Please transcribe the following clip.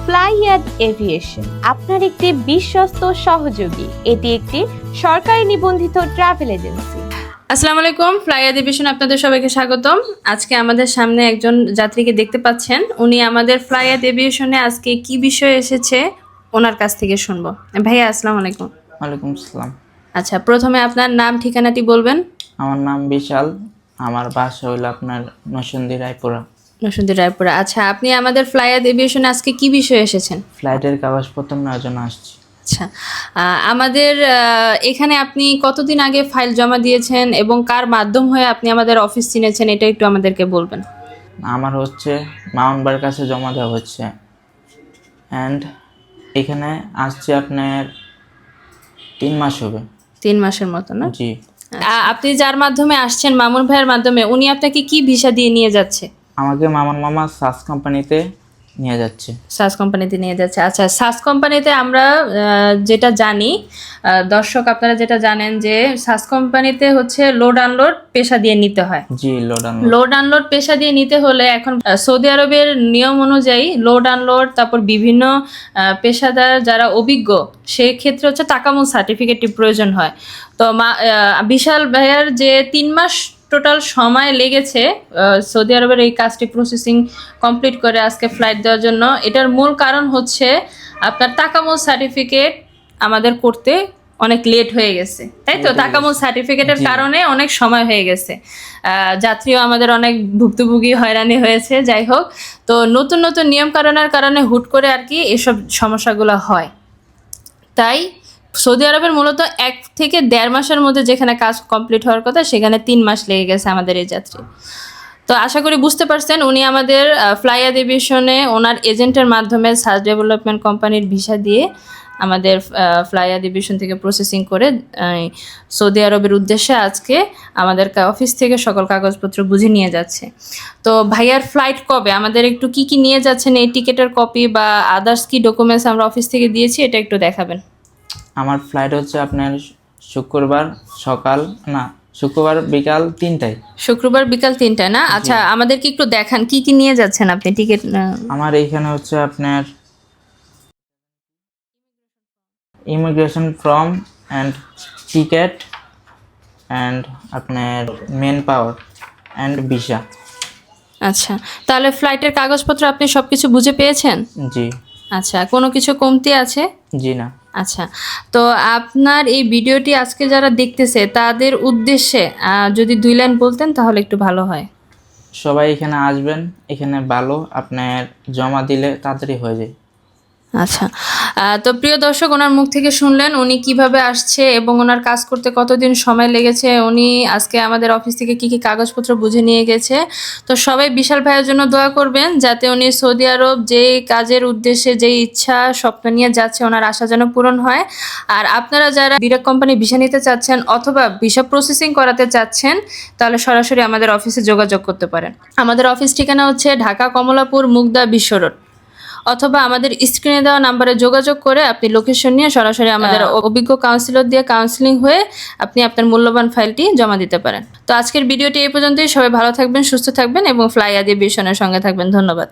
ফ্লাইয়াদ aviation আপনার একটি বিশ্বস্ত সহযোগী। এটি একটি সরকারি নিবন্ধিত ট্রাভেল এজেন্সি। আসসালামু আলাইকুম, ফ্লাইয়াদ এভিয়েশন আপনাদের সবাইকে স্বাগতম। আজকে আমাদের সামনে একজন যাত্রীকে দেখতে পাচ্ছেন। উনি আমাদের ফ্লাইয়াদ এভিয়েশনে আজকে কি বিষয়ে এসেছে ওনার কাছ থেকে শুনবো। ভাইয়া আসসালামু আলাইকুম। ওয়ালাইকুম আসসালাম। আচ্ছা, প্রথমে আপনার নাম ঠিকানাটি বলবেন। আমার নাম বিশাল, আমার বাসা হইল আপনার নরসিংদী রায়পুরা। নরসিংদী রায়পুরা। আচ্ছা, আপনি আমাদের ফ্লাইয়াদ এভিয়েশনে আজকে কি বিষয়ে এসেছেন? ফ্লাইটের কাগজপত্র নেওয়ার জন্য আসছি। আচ্ছা, আমাদের এখানে আপনি কতদিন আগে ফাইল জমা দিয়েছেন এবং কার মাধ্যম হয়ে আপনি আমাদের অফিস চিনেছেন, এটা একটু আমাদেরকে বলবেন। আমার হচ্ছে মাউন্টবার কাছে জমা দেওয়া হচ্ছে, অ্যান্ড এখানে আসছে আপনার 3 মাস হবে। 3 মাসের মতো না? জি। আপনি যার মাধ্যমে আসছেন, মামুন ভাইয়ের মাধ্যমে, উনি আপনাকে কি ভিসা দিয়ে নিয়ে যাচ্ছে? আমাকে মামুন মামা সাস কোম্পানিতে নিয়ে যাচ্ছে। সাস কোম্পানিতে নিয়ে যাচ্ছে। আচ্ছা, সাস কোম্পানিতে আমরা যেটা জানি, দর্শক আপনারা যেটা জানেন যে সাস কোম্পানিতে হচ্ছে লোড আনলোড পেশা দিয়ে নিতে হয়। জি, লোড আনলোড পেশা দিয়ে নিতে হলে এখন সৌদি আরবের নিয়ম অনুযায়ী লোড আনলোড, তারপর বিভিন্ন পেশাদার যারা অভিজ্ঞ, সেই ক্ষেত্রে হচ্ছে তাকামুল সার্টিফিকেটটি প্রয়োজন হয়। তো বিশাল ভাইয়ার যে 3 মাস টোটাল সময় লেগেছে সৌদি আরবের এই কাজটি প্রসেসিং কমপ্লিট করে আজকে ফ্লাইট দেওয়ার জন্য, এটার মূল কারণ হচ্ছে আপনার তাকামুল সার্টিফিকেট আমাদের করতে অনেক লেট হয়ে গেছে, তাই তো? তাকামুল সার্টিফিকেটের কারণে অনেক সময় হয়ে গেছে, যাত্রীও আমাদের অনেক ভুক্তভোগী হয়রানি হয়েছে। যাই হোক, তো নতুন নতুন নিয়ম কানুনের কারণে হুট করে আর কি এসব সমস্যাগুলো হয়। তাই সৌদি আরবের মূলত 1 থেকে 1.5 মাসের মধ্যে যেখানে কাজ কমপ্লিট হওয়ার কথা, সেখানে 3 মাস লেগে গেছে আমাদের এই যাত্রী। তো আশা করি বুঝতে পারছেন, উনি আমাদের ফ্লাইয়াদ এভিয়েশনে ওনার এজেন্টের মাধ্যমে সাস ডেভেলপমেন্ট কোম্পানির ভিসা দিয়ে আমাদের ফ্লাইয়াদ এভিয়েশন থেকে প্রসেসিং করে সৌদি আরবের উদ্দেশ্যে আজকে আমাদের অফিস থেকে সকল কাগজপত্র বুঝে নিয়ে যাচ্ছে। তো ভাইয়ার ফ্লাইট কবে, আমাদের একটু কি কি নিয়ে যাচ্ছেন, এই টিকিটের কপি বা আদার্স কি ডকুমেন্টস আমরা অফিস থেকে দিয়েছি, এটা একটু দেখাবেন। আমার ফ্লাইট হচ্ছে আপনার শুক্রবার বিকাল 3টায়। শুক্রবার বিকাল 3টায় না? আচ্ছা, আমাদেরকে একটু দেখান কি কি নিয়ে যাচ্ছেন আপনি টিকিট। আমার এইখানে হচ্ছে আপনার immigration form and ticket and আপনার মেন পাওয়ার অ্যান্ড ভিসা। আচ্ছা, তাহলে ফ্লাইটের কাগজপত্র আপনি সব কিছু বুঝে পেয়েছেন? জি। আচ্ছা, কোনো কিছু কমতি আছে? জি না। আচ্ছা, তো আপনার এই ভিডিওটি আজকে যারা দেখতেছে তাদের উদ্দেশ্যে যদি 2 লাইন বলতেন তাহলে একটু ভালো হয়। সবাই এখানে আসবেন, এখানে ভালো, আপনার জমা দিলে তাড়াতাড়ি হয়ে যায়। আচ্ছা, তো প্রিয় দর্শক, ওনার মুখ থেকে শুনলেন উনি কিভাবে আসছে এবং ওনার কাজ করতে কতদিন সময় লেগেছে। উনি আজকে আমাদের অফিস থেকে কি কি কাগজপত্র বুঝে নিয়ে গেছে। তো সবাই বিশাল ভাইয়ের জন্য দোয়া করবেন, যাতে উনি সৌদি আরব যে কাজের উদ্দেশ্যে, যে ইচ্ছা স্বপ্ন নিয়ে যাচ্ছে, ওনার আশা যেন পূরণ হয়। আর আপনারা যারা ডিরেক্ট কোম্পানি ভিসা নিতে চাচ্ছেন অথবা ভিসা প্রসেসিং করাতে চাচ্ছেন, তাহলে সরাসরি আমাদের অফিসে যোগাযোগ করতে পারেন। আমাদের অফিস ঠিকানা হচ্ছে ঢাকা কমলাপুর মুগদা বিশ্ব রোড, অথবা আমাদের স্ক্রিনে দেওয়া নাম্বারে যোগাযোগ করে আপনি লোকেশন নিয়ে সরাসরি আমাদের অভিজ্ঞ কাউন্সিলর দিয়ে কাউন্সিলিং হয়ে আপনি আপনার মূল্যবান ফাইলটি জমা দিতে পারেন। তো আজকের ভিডিওটি এই পর্যন্তই। সবাই ভালো থাকবেন, সুস্থ থাকবেন এবং ফ্লাইয়াদ এভিয়েশনের সঙ্গে থাকবেন। ধন্যবাদ।